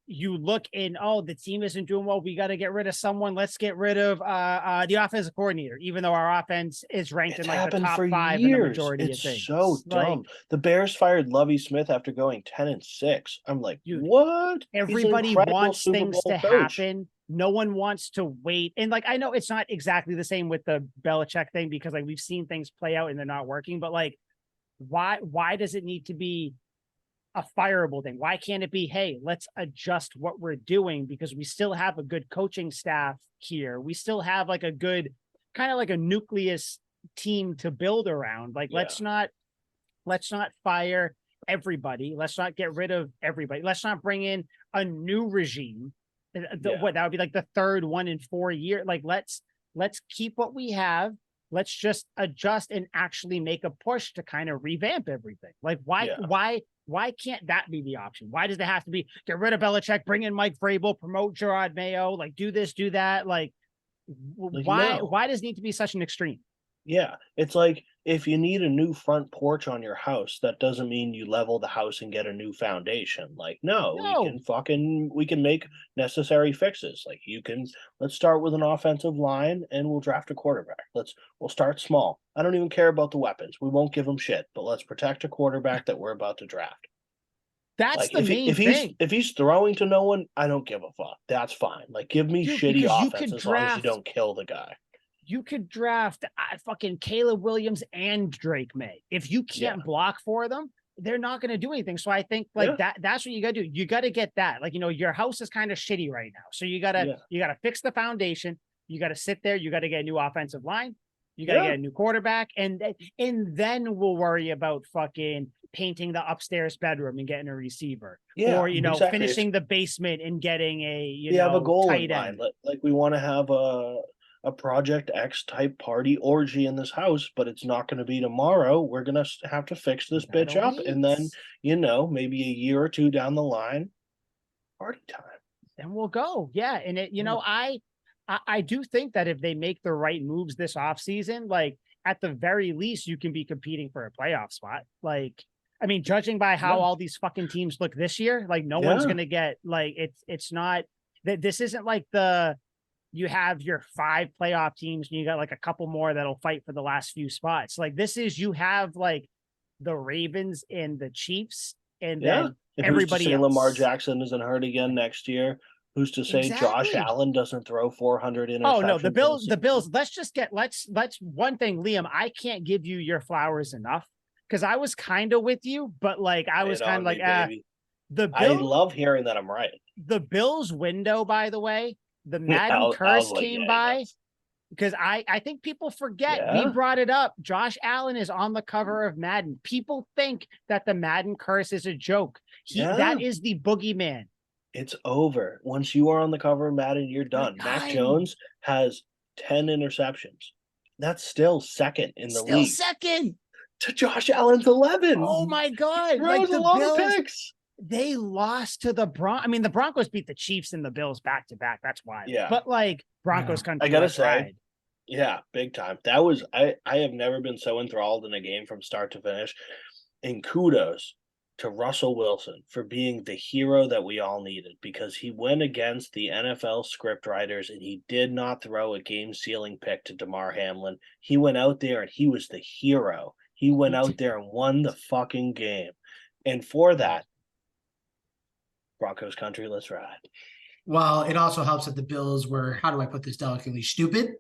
you look in, the team isn't doing well, we got to get rid of someone. Let's get rid of the offensive coordinator, even though our offense is ranked in like the top 5 in the majority of things. It's so dumb. The Bears fired Lovie Smith after going 10-6. I'm like, what? Everybody wants things to happen. No one wants to wait. And like, I know it's not exactly the same with the Belichick thing, because like we've seen things play out and they're not working, but like, why does it need to be a fireable thing? Why can't it be, hey, let's adjust what we're doing, because we still have a good coaching staff here. We still have like a good kind of like a nucleus team to build around. Like, let's not fire everybody. Let's not get rid of everybody. Let's not bring in a new regime. What that would be like the third one in 4 years. Like, let's keep what we have. let's just adjust and actually make a push to kind of revamp everything. Like, why can't that be the option? Why does it have to be get rid of Belichick, bring in Mike Vrabel, promote Gerard Mayo, like do this, do that? Like why does it need to be such an extreme? Yeah, it's like if you need a new front porch on your house, that doesn't mean you level the house and get a new foundation. Like, no, we can make necessary fixes. Like let's start with an offensive line and we'll draft a quarterback. We'll start small. I don't even care about the weapons. We won't give them shit, but let's protect a quarterback that we're about to draft. That's like, the main thing. If he's throwing to no one, I don't give a fuck. That's fine. Like, give me shitty offense as long as you don't kill the guy. You could draft fucking Caleb Williams and Drake May. If you can't block for them, they're not going to do anything. So I think that's what you got to do. You got to get that. Like, your house is kind of shitty right now. So you got to fix the foundation. You got to sit there. You got to get a new offensive line. You got to get a new quarterback. And then we'll worry about fucking painting the upstairs bedroom and getting a receiver. Yeah, or, finishing the basement and getting a goal tight in mind. end. Like we want to have a Project X type party orgy in this house, but it's not going to be tomorrow. We're going to have to fix this bitch up. And then, maybe a year or two down the line, party time. Then we'll go. Yeah. And I do think that if they make the right moves this offseason, like at the very least, you can be competing for a playoff spot. Like, I mean, judging by how all these fucking teams look this year, like no one's going to get like, it's not that this isn't like you have your 5 playoff teams and you got like a couple more that'll fight for the last few spots. Like this is, you have like the Ravens and the Chiefs and then everybody else. Lamar Jackson isn't hurt again next year. Who's to say Josh Allen doesn't throw 400 interceptions? Oh no, the Bills. Let's one thing, Liam, I can't give you your flowers enough because I was kind of with you, but like I was kind of like, the Bills, I love hearing that I'm right. The Bills window, by the way, the Madden curse came by because I think people forget. We brought it up. Josh Allen is on the cover of Madden. People think that the Madden curse is a joke. That is the boogeyman. It's over. Once you are on the cover of Madden, you're done. Mac Jones has 10 interceptions. That's still second in the league. Second to Josh Allen's 11. Oh my God. Like the Bills, picks. They lost to the Broncos. I mean, the Broncos beat the Chiefs and the Bills back to back. That's wild. Yeah. But like Broncos country. I gotta say, big time. That was I have never been so enthralled in a game from start to finish. And kudos to Russell Wilson for being the hero that we all needed, because he went against the NFL script writers and he did not throw a game-sealing pick to Damar Hamlin. He went out there and he was the hero. He went out there and won the fucking game. And for that, Broncos country, let's ride. Well, it also helps that the Bills were, how do I put this delicately, stupid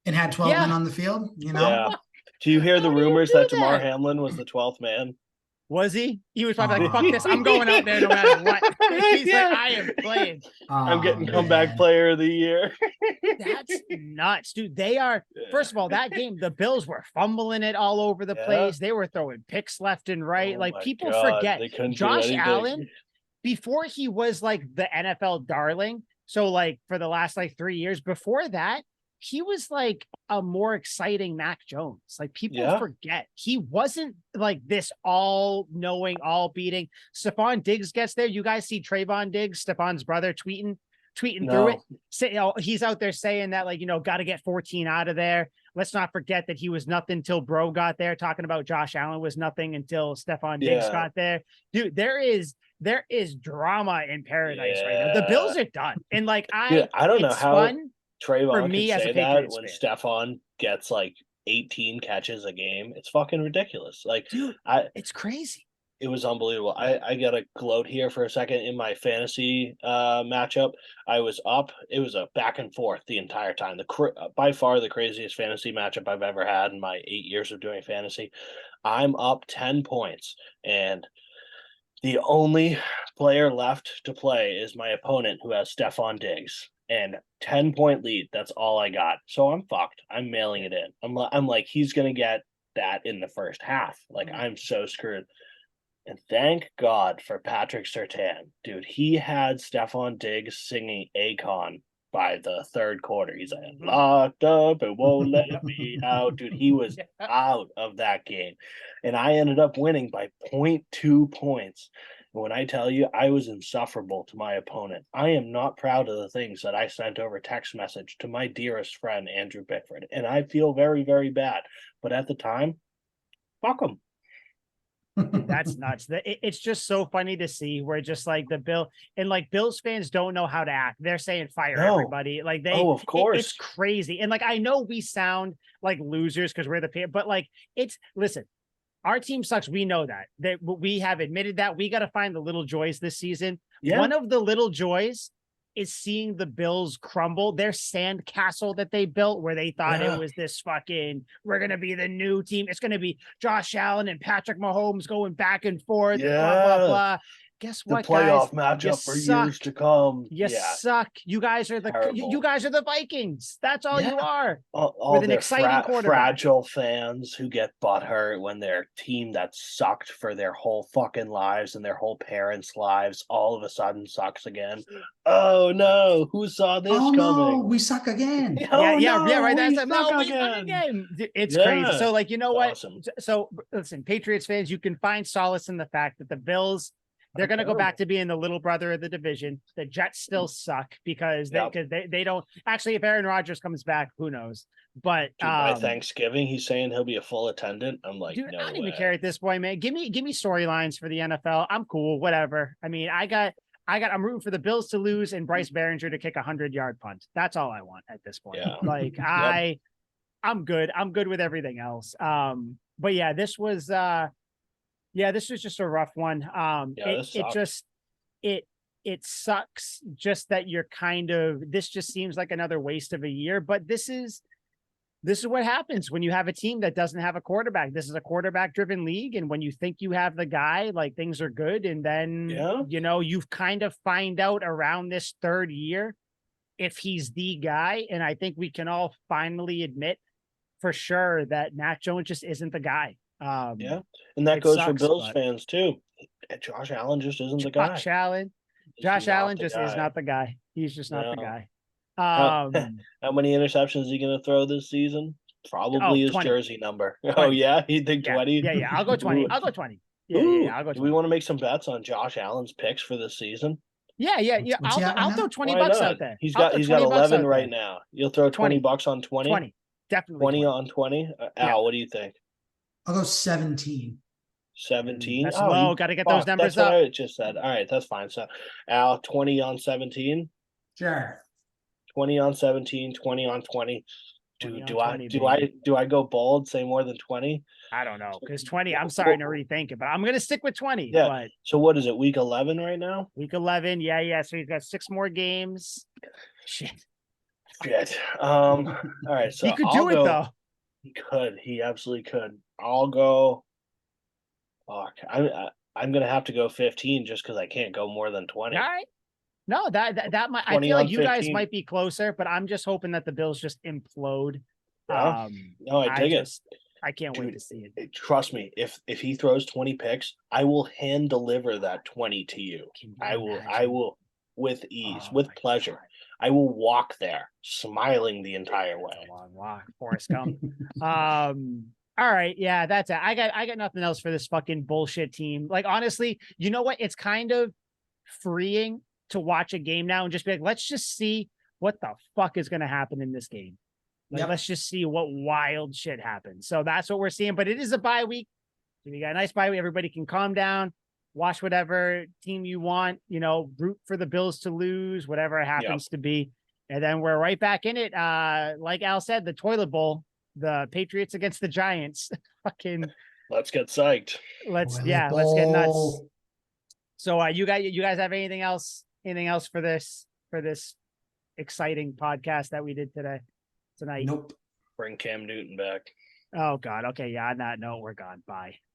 and had 12 men on the field, Yeah. Do you hear the rumors that Damar Hamlin was the 12th man? Was he? He was probably like, fuck this. I'm going out there no matter what. He's like, I am playing. I'm getting comeback player of the year. That's nuts, dude. They are, first of all, that game, the Bills were fumbling it all over the place. They were throwing picks left and right. Like people forget Josh Allen, before he was like the NFL darling. So like for the last like 3 years before that, he was like a more exciting Mac Jones. Like people forget he wasn't like this all knowing, all beating. Stephon Diggs gets there. You guys see Trayvon Diggs, Stephon's brother, tweeting through it. He's out there saying that, like, got to get 14 out of there. Let's not forget that he was nothing till Bro got there, talking about Josh Allen was nothing until Stephon Diggs got there. Dude, there is drama in paradise right now. The Bills are done. And like, I don't know how fun Trayvon can say that when Stephon gets like 18 catches a game. It's fucking ridiculous. Like, dude, it's crazy. It was unbelievable. I got to gloat here for a second. In my fantasy matchup, I was up. It was a back and forth the entire time. By far the craziest fantasy matchup I've ever had in my 8 years of doing fantasy. I'm up 10 points, and the only player left to play is my opponent, who has Stephon Diggs. And 10-point lead. That's all I got. So I'm fucked. I'm mailing it in. I'm like, he's going to get that in the first half. Like, I'm so screwed. And thank God for Patrick Surtain. Dude, he had Stephon Diggs singing Akon by the third quarter. He's like, locked up and won't let me out. Dude, he was out of that game. And I ended up winning by 0.2 points. And when I tell you I was insufferable to my opponent, I am not proud of the things that I sent over text message to my dearest friend, Andrew Bickford. And I feel very, very bad. But at the time, fuck him. That's nuts. It's just so funny to see where just like the Bill and like Bills fans don't know how to act. They're saying fire everybody. Like of course, it's crazy. And like I know we sound like losers because we're the but like listen, our team sucks. We know that we have admitted that. We got to find the little joys this season. Yeah. One of the little joys is seeing the Bills crumble. Their sandcastle that they built where they thought it was this fucking, we're going to be the new team. It's going to be Josh Allen and Patrick Mahomes going back and forth. And blah, blah, blah. Guess what, the playoff matchup for years to come. You suck. You guys are you guys are the Vikings. That's all you are. All with an exciting quarterback. Fragile fans who get butthurt when their team that sucked for their whole fucking lives and their whole parents' lives all of a sudden sucks again. Oh no, who saw this coming? No, we suck again. Right. That's again. It's crazy. So, like, you know what? Awesome. So, listen, Patriots fans, you can find solace in the fact that the Bills, they're going to go back to being the little brother of the division. The Jets still suck because they don't actually. If Aaron Rodgers comes back, who knows? But by Thanksgiving, he's saying he'll be a full attendant. I'm like, dude, no I don't way. even care at this point, man. Give me storylines for the NFL. I'm cool, whatever. I mean, I'm rooting for the Bills to lose and Bryce Behringer to kick a 100-yard punt. That's all I want at this point. Yeah. Like I'm good. I'm good with everything else. But yeah, this was just a rough one. It sucks just that you're this just seems like another waste of a year, but this is what happens when you have a team that doesn't have a quarterback. This is a quarterback driven league. And when you think you have the guy, like things are good. And then, you've kind of find out around this third year if he's the guy. And I think we can all finally admit for sure that Mac Jones just isn't the guy. And that goes for Bills fans too. Josh Allen just isn't the guy. Josh Allen just is not the guy. He's just not the guy. How many interceptions is he going to throw this season? Probably his 20. Jersey number. 20. Oh yeah, you think 20? Yeah. I'll go 20. I'll go 20. Yeah. I'll go 20. Do we want to make some bets on Josh Allen's picks for this season? Yeah. I'll throw $20 out there. He's got 11 right now. You'll throw $20 on 20? 20. Definitely 20 on 20. Al, what do you think? I'll go 17. 17. That's low. Got to get those numbers up. That's what I just said. All right, that's fine. So, Al, 20 on 17. Sure. 20 on 17. 20 on 20. Do I go bold? Say more than 20? I don't know because 20. I'm starting to rethink it, but I'm going to stick with 20. Yeah. But so what is it? Week 11 right now? Week 11. Yeah. So he's got 6 more games. Shit. All right. So he could do it though. He could. He absolutely could. I'll go. Fuck. I'm gonna have to go 15 just because I can't go more than 20. All right. No, that might. I feel like you 15. Guys might be closer, but I'm just hoping that the Bills just implode. Yeah. No, I dig it. I can't wait to see it. Trust me, if he throws 20 picks, I will hand deliver that 20 to you. I will with ease, with pleasure. God. I will walk there smiling the entire way. It's a long walk, Forrest Gump. All right. Yeah, that's it. I got nothing else for this fucking bullshit team. Like, honestly, you know what? It's kind of freeing to watch a game now and just be like, let's just see what the fuck is going to happen in this game. Like, let's just see what wild shit happens. So that's what we're seeing. But it is a bye week. We got a nice bye week. Everybody can calm down, watch whatever team you want, root for the Bills to lose, whatever it happens to be. And then we're right back in it. Like Al said, the toilet bowl, the Patriots against the Giants. Fucking let's get psyched. Let's get nuts. So you guys have anything else for this exciting podcast that we did tonight? Nope. Bring Cam Newton back. Oh God. Okay. Yeah. On that note, we're gone. Bye.